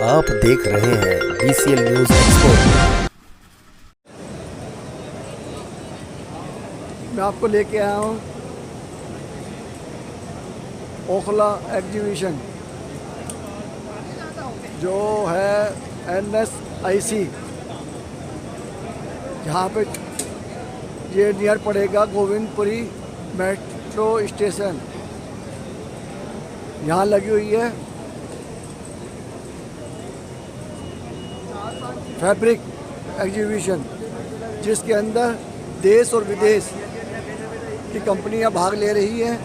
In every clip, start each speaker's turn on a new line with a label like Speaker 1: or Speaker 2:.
Speaker 1: आप देख रहे हैं BCL न्यूज़ एक्सपोर्ट।
Speaker 2: मैं आपको लेके आया हूँ ओखला एग्जीबिशन जो है NSIC, जहाँ पे ये नियर पड़ेगा गोविंदपुरी मेट्रो स्टेशन। यहाँ लगी हुई है फैब्रिक एग्जीबिशन, जिसके अंदर देश और विदेश की कंपनियां भाग ले रही हैं।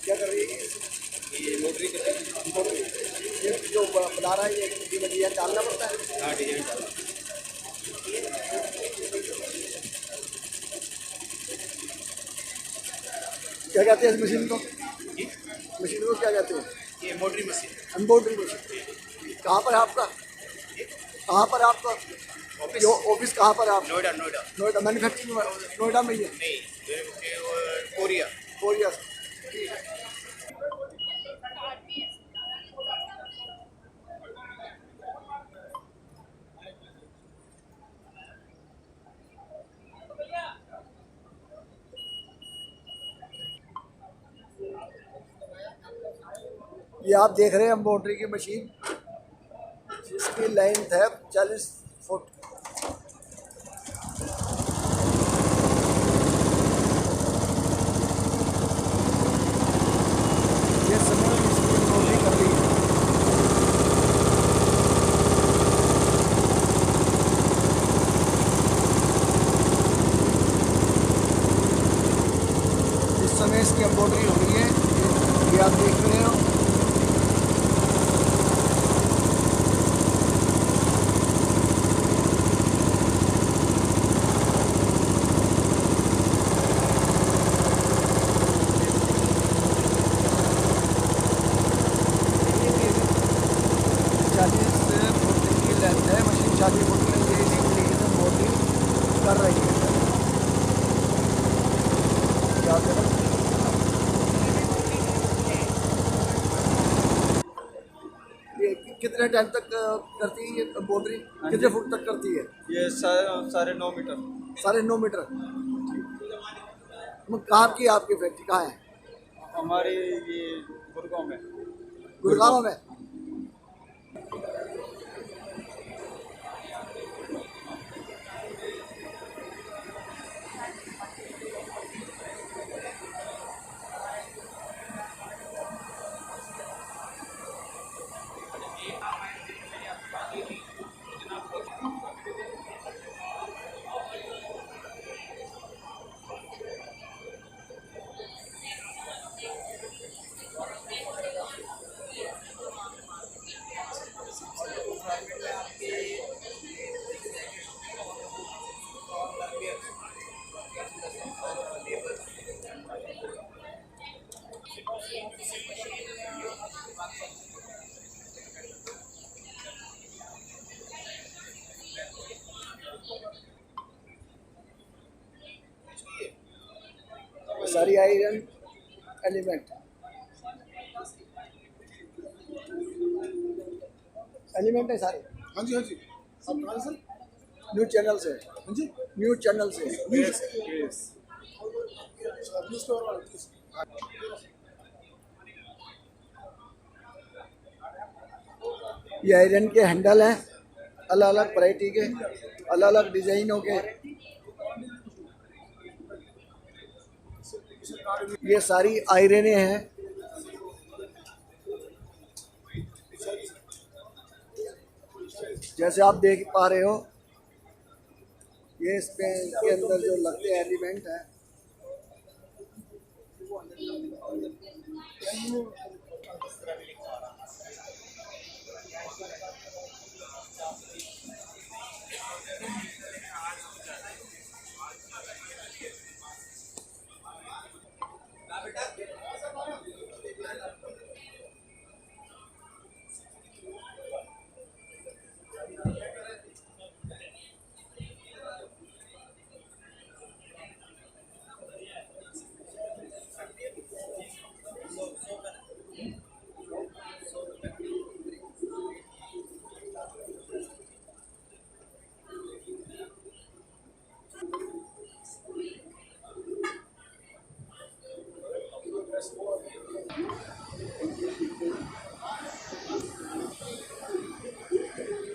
Speaker 2: क्या कर रही है ये मोटरी ये जो बना रहा है, ये डिजाइन डालना पड़ता है। हाँ, डिजाइन डालना। क्या कहते हैं इस मशीन को? मशीन को क्या कहते हैं?
Speaker 3: ये मोटरी मशीन,
Speaker 2: एम्ब्रॉयडरी मशीन। कहाँ पर है आपका? कहाँ पर है आपका
Speaker 3: ऑफिस?
Speaker 2: ऑफिस कहाँ पर है आप?
Speaker 3: नोएडा। नोएडा
Speaker 2: नोएडा मैन्युफैक्चरिंग नोएडा में ही है?
Speaker 3: नहीं, कोरिया।
Speaker 2: कोरिया। ये आप देख रहे हैं एम्ब्रॉयडरी की मशीन, जिसकी लेंथ है 40 फुट। ये समय इसकी एम्ब्रॉयडरी कर रही है। इस समय इसकी एम्ब्रॉयडरी हो रही है, ये आप देख रहे हो। मशीन 40 फुट में ये इसी तरीके से मोल्डिंग कर रही है। ये कितने टाइम तक करती है ये एम्ब्रॉयडरी? कितने फुट तक करती है
Speaker 3: ये 9.5 मीटर।
Speaker 2: 9.5 मीटर। कहाँ की आपकी फैक्ट्री कहाँ है?
Speaker 3: हमारे ये गुड़गांव में।
Speaker 2: गुड़गांव में। सारी आयरन एलिमेंट है सारे।
Speaker 4: हाँ जी, हाँ जी।
Speaker 2: आप कहाँ से? न्यूज चैनल से।
Speaker 4: हाँ जी,
Speaker 2: न्यूज चैनल से। ये आयरन के हैंडल हैं, अलग अलग वैरायटी के, अलग अलग डिजाइनों के। ये सारी आयरनें हैं। जैसे आप देख पा रहे हो, ये इसके अंदर जो लगते हैं एलिमेंट हैं,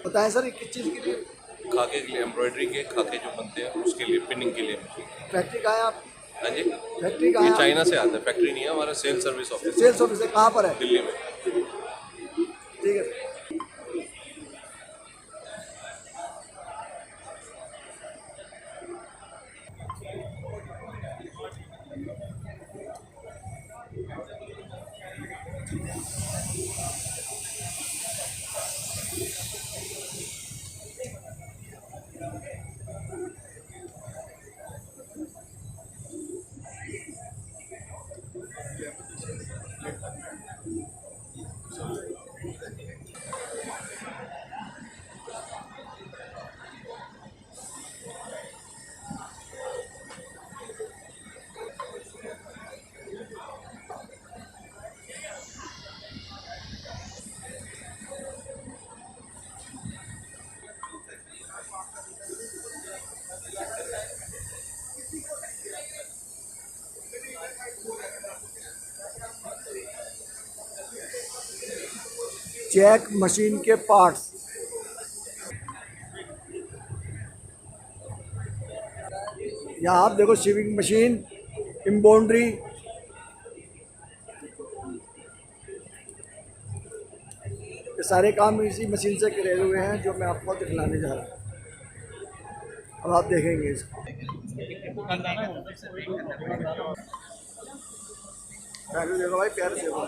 Speaker 2: बताएं सर ये किस चीज़ के लिए?
Speaker 4: खाके के लिए, एम्ब्रॉयडरी के खाके जो बनते हैं उसके लिए, पिनिंग के लिए।
Speaker 2: फैक्ट्री कहाँ है आप?
Speaker 4: हाँ जी,
Speaker 2: फैक्ट्री कहाँ
Speaker 4: ये
Speaker 2: है?
Speaker 4: चाइना से आता है, फैक्ट्री नहीं है, हमारा sale service office
Speaker 2: sales office है, कहाँ पर है?
Speaker 4: दिल्ली में।
Speaker 2: ठीक है। चेक मशीन के पार्ट्स, यहाँ आप देखो शिविंग मशीन, एम्ब्रॉयडरी, ये सारे काम इसी मशीन से करे हुए हैं जो मैं आपको दिखलाने जा रहा हूँ। अब आप देखेंगे इसको। पहले देखो भाई, प्यारे से देखो।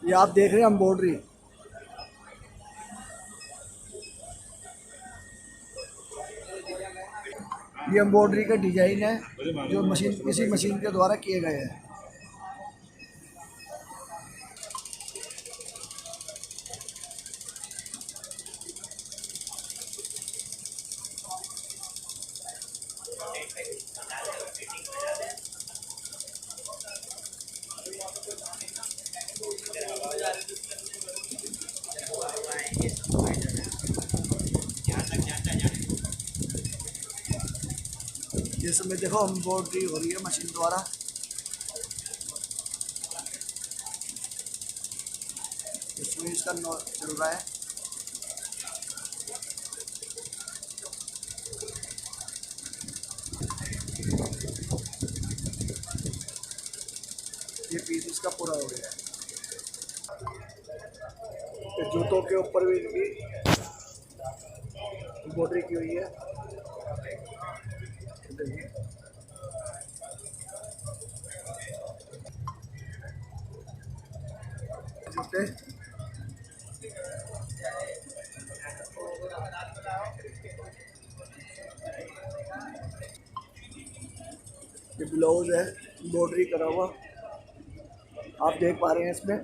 Speaker 2: ये आप देख रहे हैं एम्ब्रॉयडरी, ये एम्ब्रॉयडरी का डिजाइन है जो मशीन, इसी मशीन के द्वारा किए गए हैं। ये सब में देखो एम्ब्रॉयडरी हो रही है मशीन द्वारा। इसमें इसका चल रहा है। ये पीस इसका पूरा हो गया है। ये जूतों के ऊपर भी इनकी एम्ब्रॉयडरी की हुई है। देखिए जूते, ये ब्लाउज है एम्ब्रॉयडरी करा हुआ, आप देख पा रहे हैं इसमें।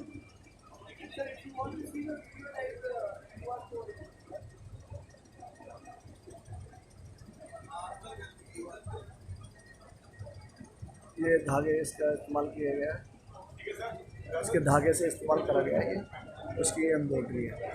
Speaker 2: ये धागे इसका इस्तेमाल किया गया है, इसके धागे से इस्तेमाल करा गया है, ये उसकी एम्ब्रॉयडरी है।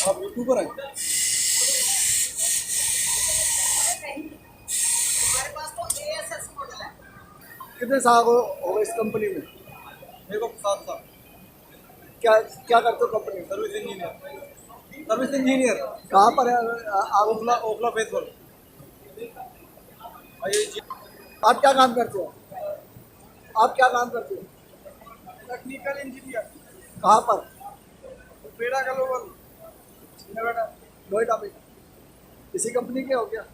Speaker 3: आप यूट्यूबर हैं?
Speaker 2: कितने साल हो गए इस कंपनी में?
Speaker 3: मेरे को 7 साल।
Speaker 2: क्या क्या करते हो कंपनी में?
Speaker 3: Service engineer. Service engineer.
Speaker 2: कहाँ पर है आप?
Speaker 3: ओखला ओखला फेसबुक।
Speaker 2: आप क्या काम करते हो? आप क्या काम करते हो?
Speaker 3: Technical engineer.
Speaker 2: कहाँ पर?
Speaker 3: पेड़ा का लोगल। नोएडा।
Speaker 2: नोएडा में। इसी कंपनी के हो क्या?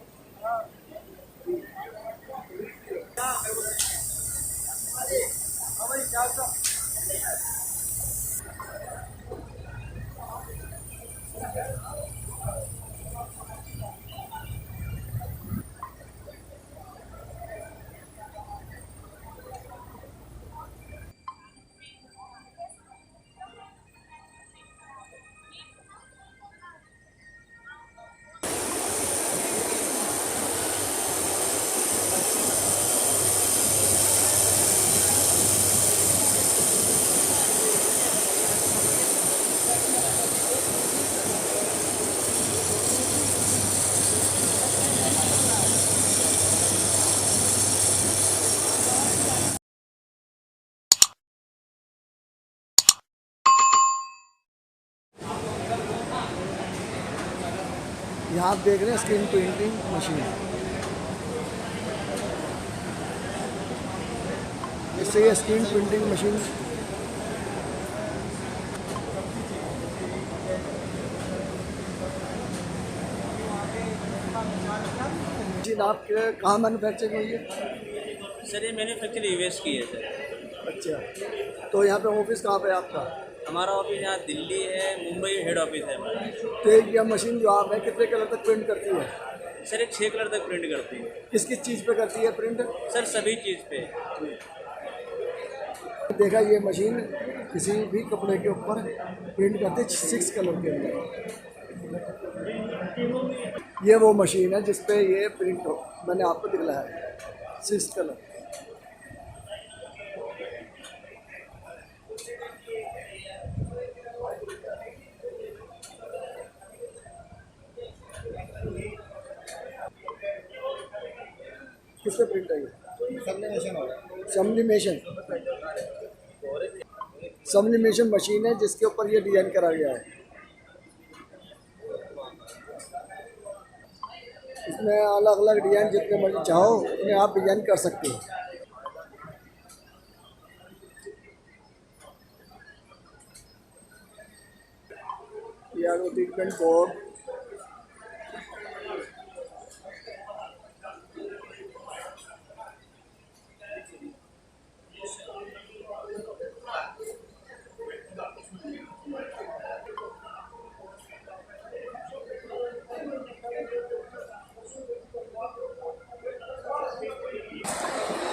Speaker 2: यहाँ आप देख रहे हैं स्क्रीन प्रिंटिंग मशीन। इससे ये स्क्रीन प्रिंटिंग मशीन मशीन आप कहाँ मैन्युफैक्चरिंग हुई है?
Speaker 5: सर ये मैन्युफैक्चर यूएस की है सर।
Speaker 2: अच्छा, तो यहाँ पे ऑफिस कहाँ पे है आपका?
Speaker 5: हमारा ऑफिस यहाँ दिल्ली है, मुंबई हेड ऑफिस है हमारा।
Speaker 2: तो यह मशीन जो आप है कितने कलर तक प्रिंट करती है?
Speaker 5: सर एक 6 कलर तक प्रिंट करती है।
Speaker 2: किस किस चीज़ पे करती है प्रिंट?
Speaker 5: सर सभी चीज़ पे।
Speaker 2: देखा ये मशीन किसी भी कपड़े के ऊपर प्रिंट करती है 6 कलर के अंदर। ये वो मशीन है जिस पे ये प्रिंट हो, मैंने आपको दिखलाया है 6 कलर। किस पे प्रिंट है ये? सब्लिमेशन मशीन है जिसके ऊपर ये डिजाइन करा गया है। इसमें अलग अलग डिजाइन जितने मर्जी चाहो उन्हें आप डिजाइन कर सकते हो। ये ट्रीटमेंट बोर्ड,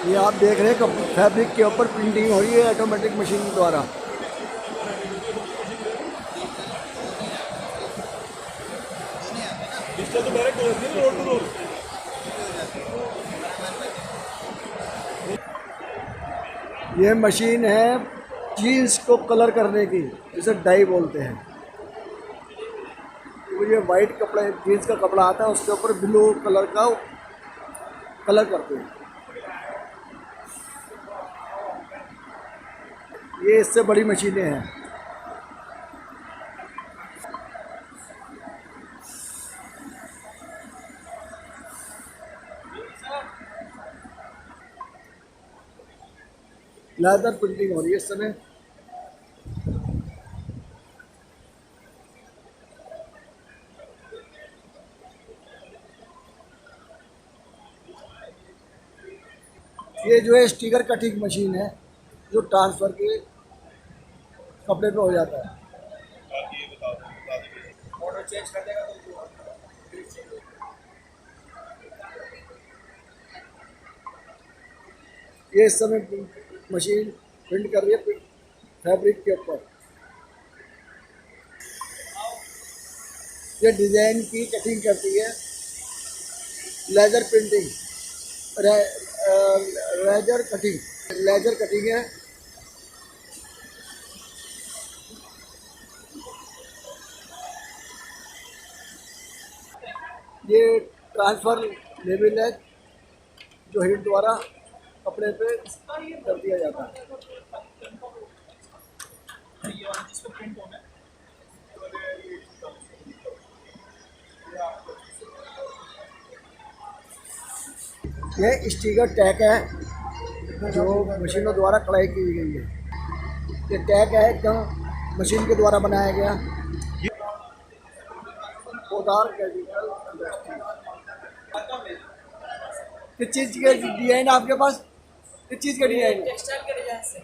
Speaker 2: ये आप देख रहे हैं फैब्रिक के ऊपर प्रिंटिंग हो रही है ऑटोमेटिक मशीन द्वारा। ये मशीन है जीन्स को कलर करने की, जिसे डाई बोलते हैं। तो ये वाइट कपड़ा जीन्स का कपड़ा आता है उसके ऊपर ब्लू कलर का कलर करते हैं। ये इससे बड़ी मशीनें हैं। लेदर प्रिंटिंग हो रही है इस समय। ये जो है स्टिकर कटिंग मशीन है जो ट्रांसफर के कपड़े पे हो जाता है।
Speaker 3: ऑर्डर चेंज कर देगा तो
Speaker 2: ये इस समय मशीन प्रिंट कर रही है फैब्रिक के ऊपर। ये डिज़ाइन की कटिंग करती है। लेजर प्रिंटिंग, लेजर कटिंग है। ये ट्रांसफ़र लेवल है जो हीट द्वारा कपड़े पे कर दिया जाता है। यह स्टिकर टैग है जो मशीनों द्वारा कढ़ाई की गई है। ये टैग है एकदम मशीन के द्वारा बनाया गया। Podar chemical industry. किस चीज़ के डिजाइन आपके पास? किस चीज़ का डिजाइन है?
Speaker 5: टेक्सटाइल के डिजाइन से,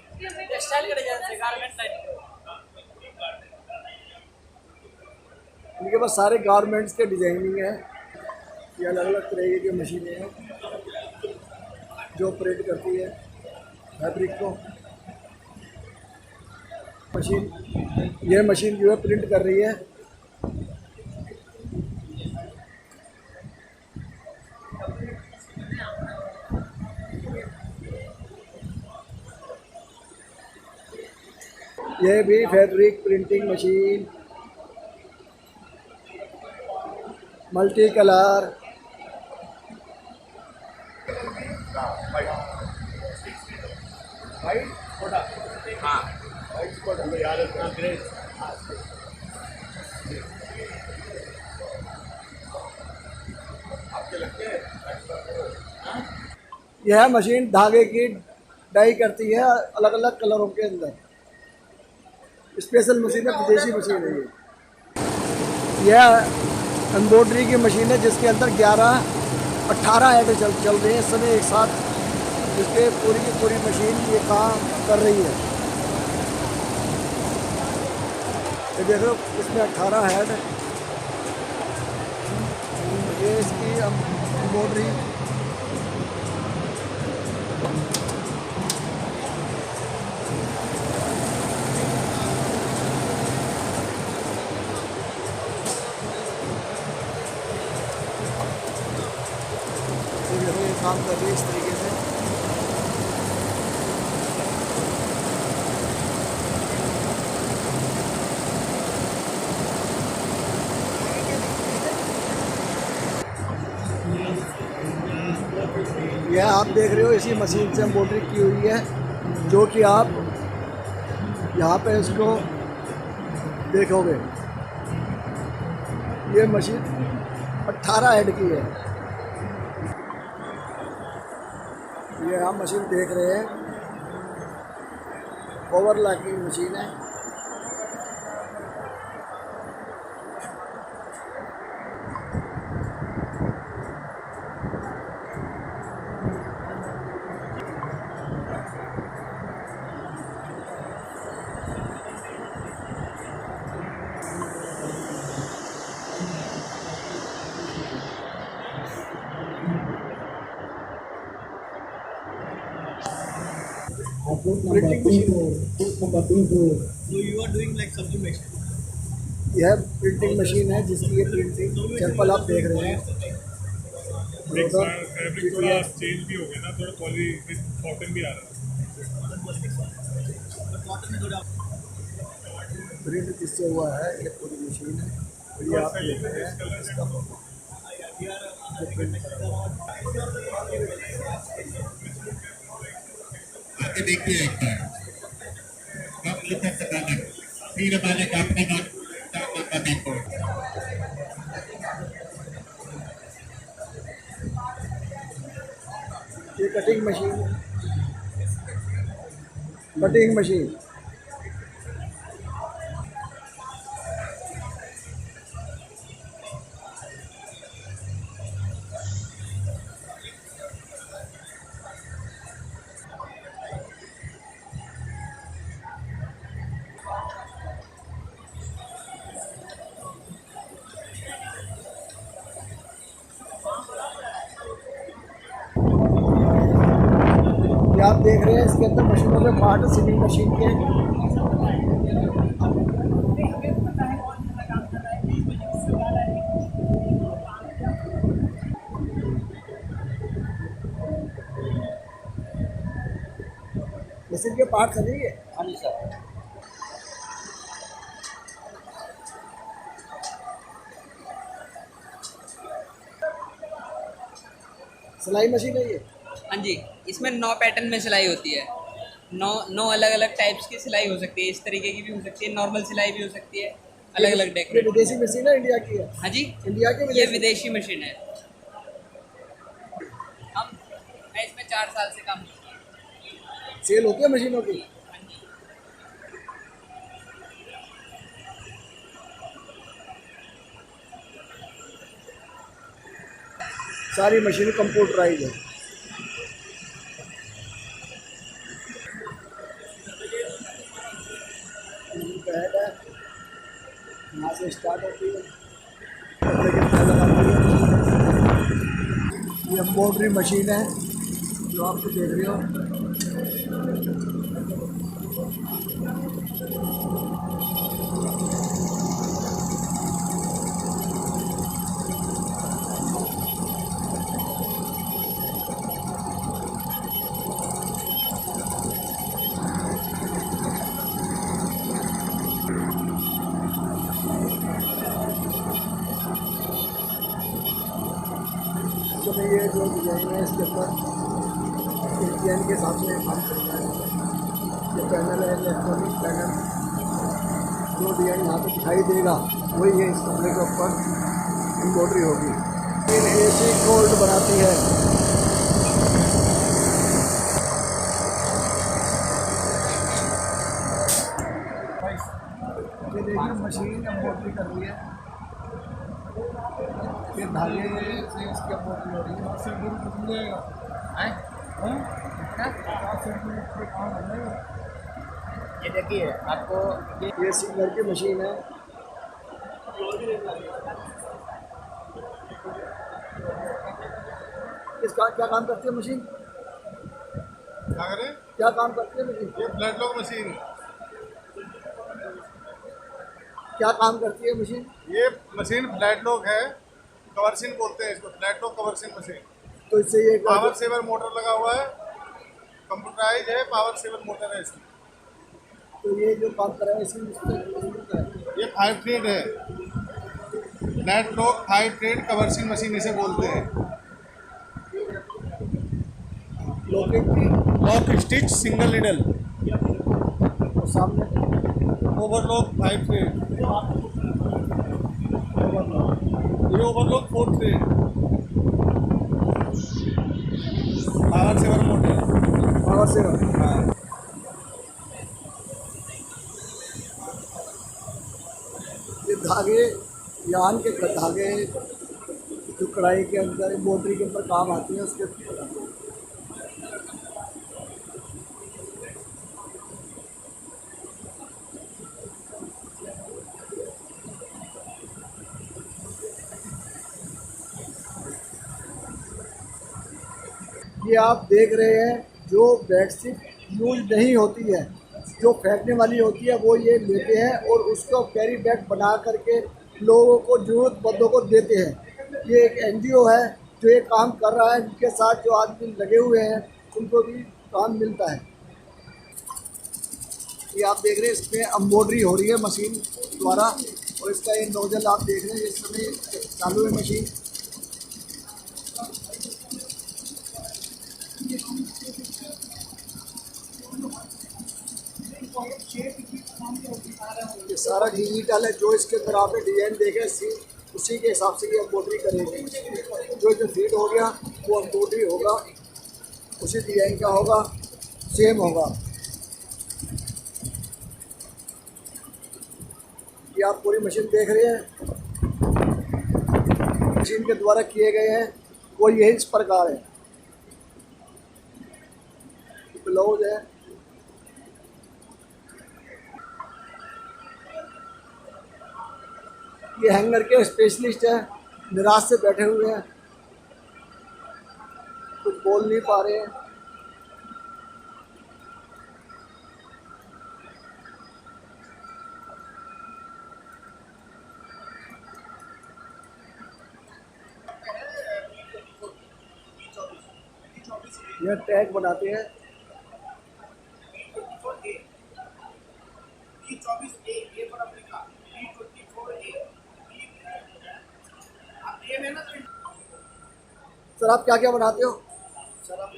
Speaker 5: टेक्सटाइल के डिजाइन से, गारमेंट टाइप।
Speaker 2: इनके पास सारे गारमेंट्स के डिजाइनिंग है। ये अलग अलग तरह की मशीनें हैं जो ऑपरेट करती है फैब्रिक को। यह मशीन जो है प्रिंट कर रही है। यह भी fabric printing machine, multi colour. यह मशीन धागे की डाई करती है अलग अलग कलरों के अंदर। स्पेशल मशीन है, विदेशी मशीन है ये। यह एम्ब्रॉयडरी की मशीन है जिसके अंदर 18 ऐड चल रही हैं इस समय एक साथ, जिसके पूरी की पूरी मशीन ये काम कर रही है। ये देखो इसमें 18 हेड है। ये इसकी एम्ब्रॉयडरी काम कर रही है इस तरीके से। यह आप देख रहे हो इसी मशीन से एम्ब्रॉयडरी की हुई है, जो कि आप यहाँ पे इसको देखोगे। ये मशीन 18 हेड की है। ये आप मशीन देख रहे हैं, ओवरलॉक की मशीन है। Printing machine.
Speaker 3: So you are doing like sublimation.
Speaker 2: यह प्रिंटिंग मशीन है जिसकी ये प्रिंटिंग सैंपल आप देख रहे हैं।
Speaker 6: फैब्रिक थोड़ा चेंज भी हो गया ना, थोड़ा क्वालिटी कॉटन भी आ रहा है।
Speaker 2: प्रिंट किससे हुआ है, ये पूरी मशीन है। और ये आप देख रहे हैं इसका जो प्रिंट कर रहा है।
Speaker 7: आगे देखिए एक बार कब लिखा सकाना फिर हमारे काम का नाम देखो।
Speaker 2: ये कटिंग मशीन, कटिंग मशीन। आप देख रहे हैं इसके अंदर मशीनों के पार्ट सिलिंग मशीन के। मशीन के पार्ट सही है।
Speaker 5: हाँ जी सर।
Speaker 2: सिलाई मशीन है ये?
Speaker 8: हाँ जी, इसमें 9 पैटर्न में सिलाई होती है। 9 अलग अलग टाइप्स की सिलाई हो सकती है। इस तरीके की भी हो सकती है, नॉर्मल सिलाई भी हो सकती है, अलग अलग
Speaker 2: ये
Speaker 8: डेकोरेट।
Speaker 2: विदेशी मशीन है, इंडिया की है?
Speaker 8: हाँ जी,
Speaker 2: इंडिया की
Speaker 8: ये
Speaker 2: विदेशी?
Speaker 8: विदेशी मशीन है। मैं इसमें 4 साल से काम करता हूँ।
Speaker 2: सेल होती है मशीनों की?
Speaker 8: हाँ जी।
Speaker 2: सारी मशीन कंप्यूटराइज है। हेड है, यहाँ से स्टार्ट होती है, कपड़े के तह लगाती है। ये एम्ब्रॉयडरी मशीन है जो आपको देख रहे हो। तो मैं ये जो डिजाइन है इसके ऊपर डिजाइन के हिसाब से काम करना है। ये पैनल है, इलेक्ट्रॉनिक पैनल, जो डिजाइन यहाँ पे दिखाई देगा वही है इस कपड़े के ऊपर एम्ब्रॉयडरी होगी। फिर एसी गोल्ड बनाती है। ये देखिए मशीन एम्ब्रॉयडरी कर रही है, फिर धागे से इसकी एम्ब्रॉयडरी हो रही है।
Speaker 5: ये देखिए आपको
Speaker 2: ये सिंगर की मशीन है। इसका क्या काम करती है मशीन?
Speaker 6: क्या करें?
Speaker 2: क्या काम करती है मशीन?
Speaker 6: ये ब्लड लॉक मशीन,
Speaker 2: क्या काम करती है मशीन?
Speaker 6: ये मशीन ब्लड लॉक है, कवर्सिन बोलते हैं इसको, ब्लड लॉक कवर्सिन मशीन।
Speaker 2: तो इससे ये
Speaker 6: पावर सेवर मोटर लगा हुआ है, कंप्यूटराइज है, पावर सेवर मोटर है इसमें।
Speaker 2: तो ये जो काम कर रहा है इसमें
Speaker 6: ये 5 थ्रेड है, ब्लड लॉक 5 थ्रेड कवर्सिन मशीन इसे बोलते हैं।
Speaker 2: लॉकेट की
Speaker 6: लॉक स्टिच सिंगल निडल,
Speaker 2: और सामने
Speaker 6: ओवरलॉक 5 थ्रेड, ये overlock 4 thread, power saver motor.
Speaker 2: Power से ये धागे, यान के धागे जो कढ़ाई के अंदर एम्ब्रॉयडरी के ऊपर काम आती है उसके ये आप देख रहे हैं जो बेडशीट यूज नहीं होती है, जो फेंकने वाली होती है वो ये लेते हैं और उसको कैरी बैग बना करके लोगों को ज़रूरतमंदों को देते हैं। ये एक एनजीओ है जो ये काम कर रहा है, जिनके साथ जो आदमी लगे हुए हैं उनको भी काम मिलता है। ये आप देख रहे हैं इसमें एम्ब्रॉयडरी हो रही है मशीन द्वारा, और इसका ये नोजल आप देख रहे हैं इस समय चालू है मशीन। ये सारा डिजिटल है, जो इसके अंदर आपने डिजाइन देखे उसी के हिसाब से ये एम्ब्रॉयडरी करेंगे। जो जो फीड हो गया वो एम्ब्रॉयडरी होगा, उसी डिजाइन का होगा, सेम होगा। ये आप पूरी मशीन देख रहे हैं, मशीन के द्वारा किए गए हैं वो यही इस प्रकार है। ब्लाउज है, ये हैंगर के स्पेशलिस्ट है, निराश से बैठे हुए हैं, कुछ बोल नहीं पा रहे हैं। यह टैग बनाते हैं। सर आप क्या क्या बनाते हो?
Speaker 3: सर हम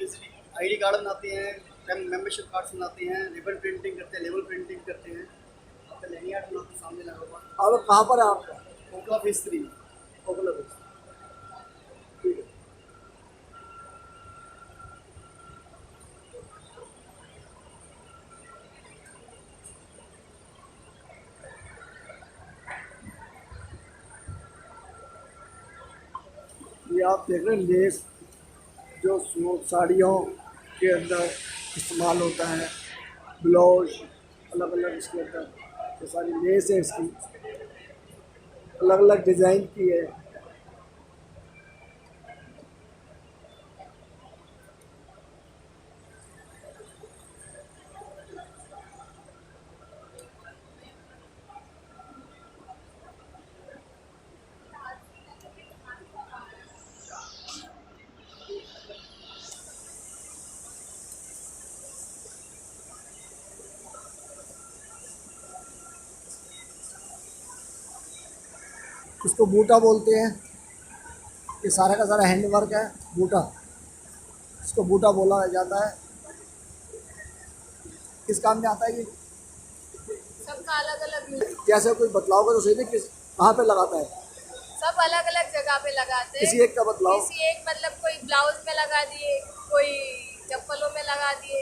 Speaker 3: आईडी कार्ड बनाते हैं, मेंबरशिप कार्ड बनाते हैं, रिबन प्रिंटिंग करते हैं, लेबल प्रिंटिंग करते हैं, आपका लेनियार्ड बनाते सामने लगा हुआ।
Speaker 2: आप कहाँ पर है आपका?
Speaker 3: ओकला फेस 3।
Speaker 2: ओकला बेस। ठीक है। ये आप देख रहे हैं लेस जो साड़ियों के अंदर इस्तेमाल होता है, ब्लाउज अलग अलग इसके अंदर ये सारी लेस है, इसकी अलग अलग डिज़ाइन की है। इसको बूटा बोलते हैं। ये सारा का सारा हैंड वर्क है, बूटा, इसको बूटा बोला जाता है। किस काम में आता है ये?
Speaker 9: सबका अलग अलग यूज।
Speaker 2: जैसे कोई बतलाओगे तो सही नहीं, किस कहाँ पे लगाता है?
Speaker 9: सब अलग अलग जगह पे लगाते हैं।
Speaker 2: किसी एक का बतलाओ।
Speaker 9: किसी एक मतलब कोई ब्लाउज में लगा दिए, कोई चप्पलों में लगा दिए,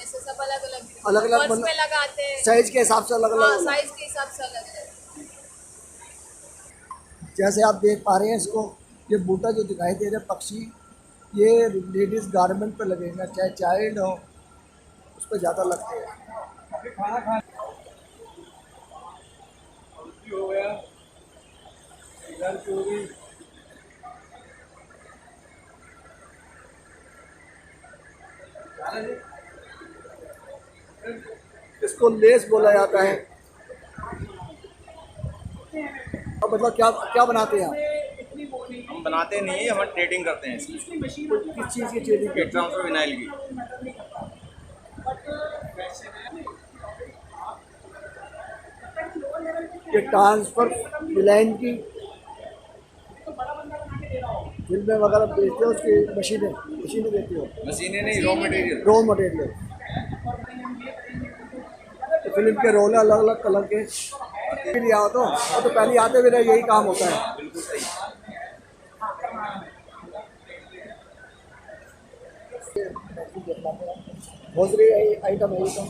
Speaker 9: ऐसे सब अलग अलग
Speaker 2: अलग अलग
Speaker 9: पर्स में लगाते हैं।
Speaker 2: साइज के हिसाब से अलग
Speaker 9: हाँ,
Speaker 2: अलग।
Speaker 9: साइज के हिसाब से अलग अलग।
Speaker 2: जैसे आप देख पा रहे हैं इसको, ये बूटा जो दिखाई दे रहा है पक्षी, ये लेडीज़ गारमेंट पे लगेगा, चाहे चाइल्ड हो उस पर ज़्यादा लगते हैं।
Speaker 3: हो गया इधर की होगी।
Speaker 2: इसको लेस बोला जाता है। अब मतलब क्या क्या बनाते हैं आप?
Speaker 5: हम बनाते नहीं है, हम ट्रेडिंग करते हैं इसकी।
Speaker 2: किस चीज़ की ट्रेडिंग?
Speaker 5: ट्रांसफर विनाइल की।
Speaker 2: ये ट्रांसफर विलाइन की फिल्में वगैरह बेचते हो, उसकी मशीनें देते हो?
Speaker 5: मशीनें नहीं, रॉ मटेरियल।
Speaker 2: Raw material. तो फिल्म के रोल अलग अलग कलर के लिए आओ तो पहले आते हुए यही काम होता है।
Speaker 5: बिल्कुल सही।
Speaker 2: बहुत सारी आइटम है ये तो।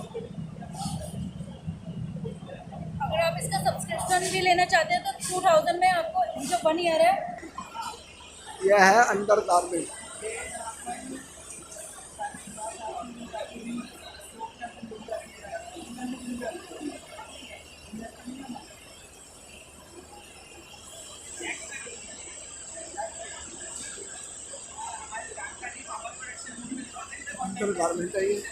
Speaker 9: अगर आप इसका सब्सक्रिप्शन भी लेना चाहते हैं तो 2000 में आपको जो 1 ईयर है।
Speaker 2: यह है अंडर गारमेंट। अंडर गारमेंट है ये।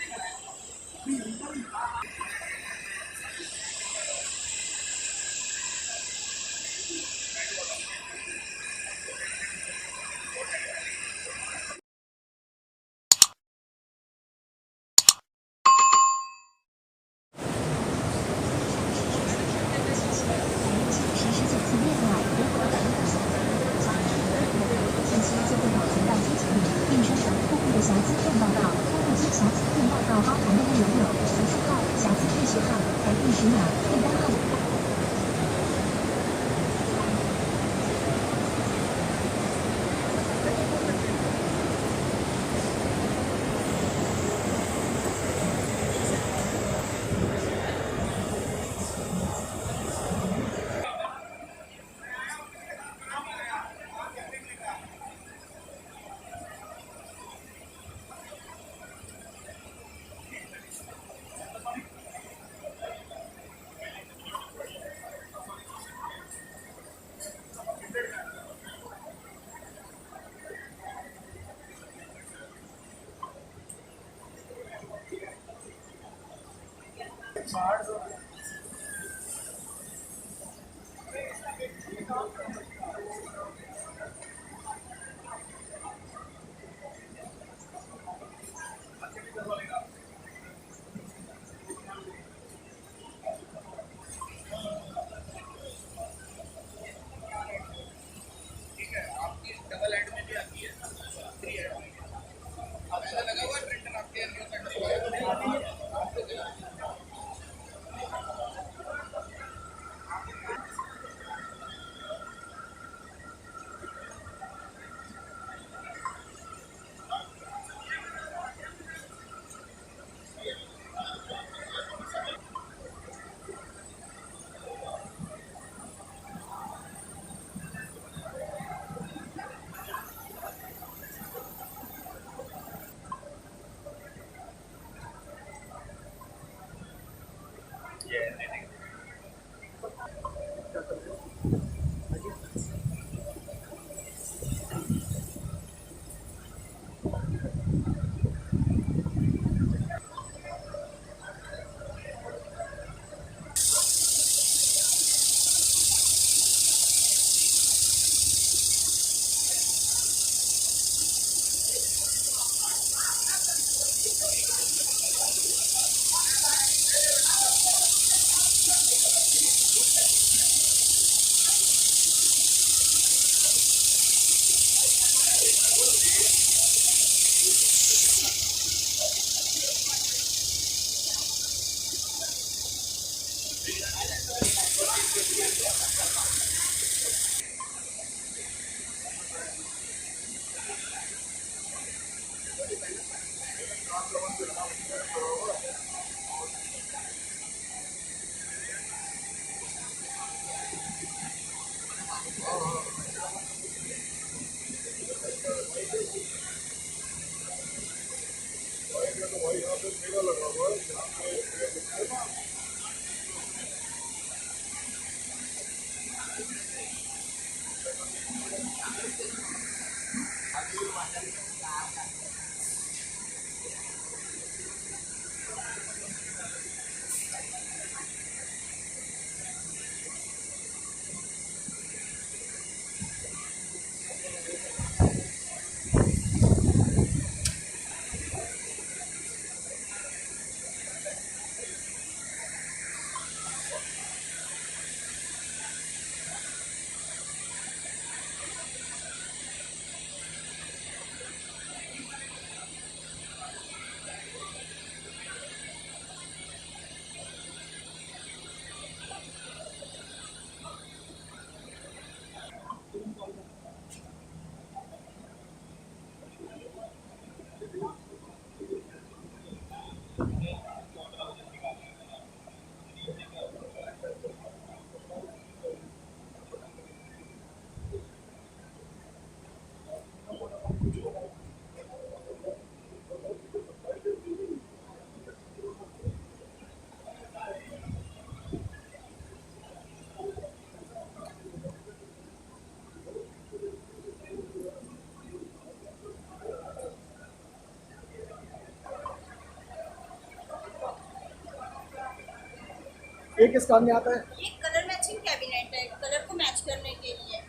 Speaker 2: ये किस काम में आता है?
Speaker 10: ये कलर मैचिंग कैबिनेट है, कलर को मैच करने के लिए।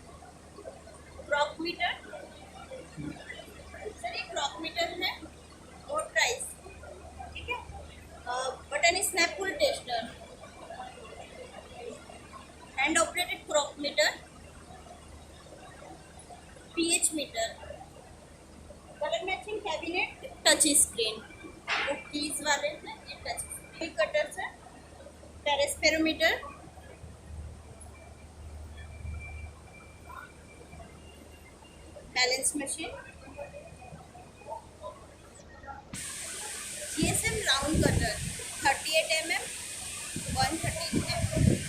Speaker 10: क्रॉक मीटर सर, ये क्रॉक मीटर है और प्राइस, ठीक है। Button snap pull tester, hand operated crock meter, pH meter, colour matching cabinet, touch screen, वो कीज वाले हैं, ये टच स्क्रीन कटर्स है, टेरेस पेरोमीटर, balance machine, GSM round cutter 38 mm 130 mm।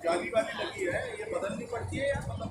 Speaker 6: जाली वाली लगी है, ये बदलनी पड़ती है या मतलब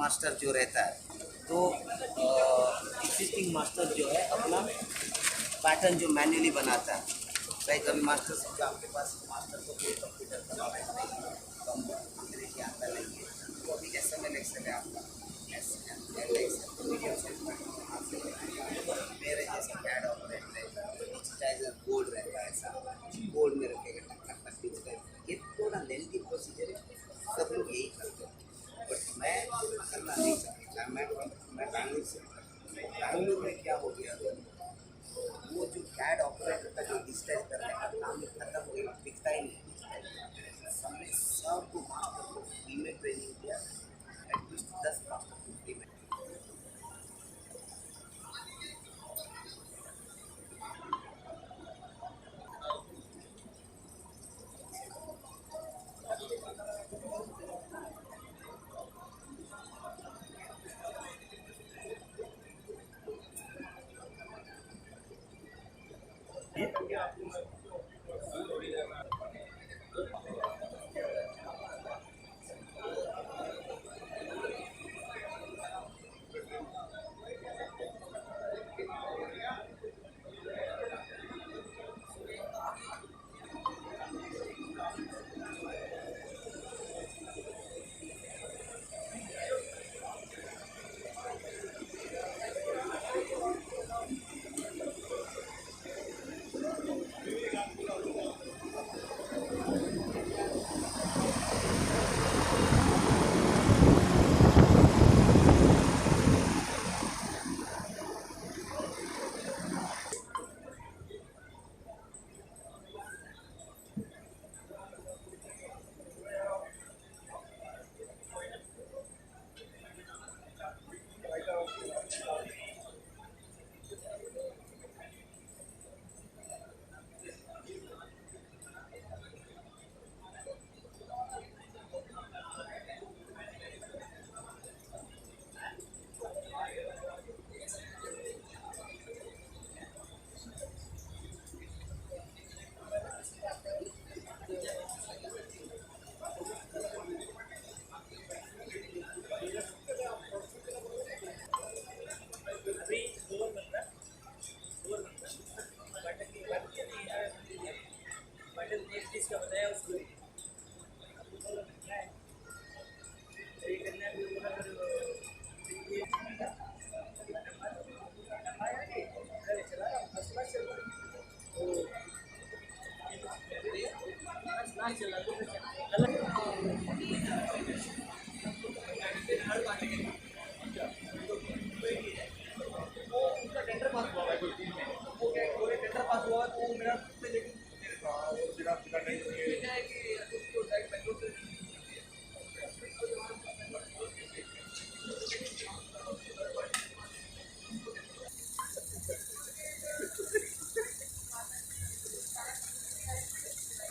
Speaker 11: मास्टर जो रहता है तो एग्जिस्टिंग मास्टर जो है अपना पैटर्न जो मैन्युअली बनाता है, भाई कभी मास्टर समझो आपके पास मास्टर को कोई कंप्यूटर का नॉलेज नहीं है, कम अंग्रेजी आता नहीं है, तो अभी SML एक्सेल है आपका, SML एक्सेल मीडियम साइज मेरे जैसे कैड ऑपरेटर है, डिजिटाइजर बोर्ड रहता है, ऐसा बोर्ड में रखेगा टक टक टक डिजिटाइज, ये थोड़ा लेंथी प्रोसीजर है, सब लोग यही करते हैं, बट मैं करना नहीं चाहता। मैं बैंगलोर से, बैंगलोर में क्या हो गया, वो जो कैड ऑपरेटर का जो डिजिटाइज करने का काम खत्म हो गया, दिखता ही नहीं। हमने सबको मास्टर को ईमेल ट्रेनिंग किया, एटलीस्ट 10 मास्टर को ईमेल।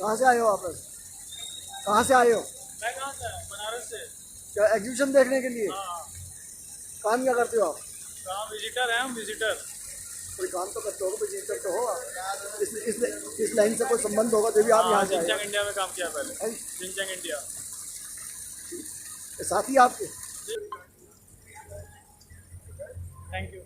Speaker 2: कहाँ से आए हो आप? कहाँ से आए हो?
Speaker 5: मैं कहाँ से आया? बनारस से।
Speaker 2: क्या एग्जीबिशन देखने के लिए?
Speaker 5: हाँ।
Speaker 2: काम क्या करते हो आप?
Speaker 5: काम विजिटर है, हम विजिटर।
Speaker 2: कोई काम तो करते हो, विजिटर तो हो आप। इस लाइन से कोई संबंध होगा तो भी आप यहाँ से आए?
Speaker 5: जिनचंग इंडिया में काम किया पहले। जिनचंग इंडिया।
Speaker 2: साथी आपके?
Speaker 5: Thank you.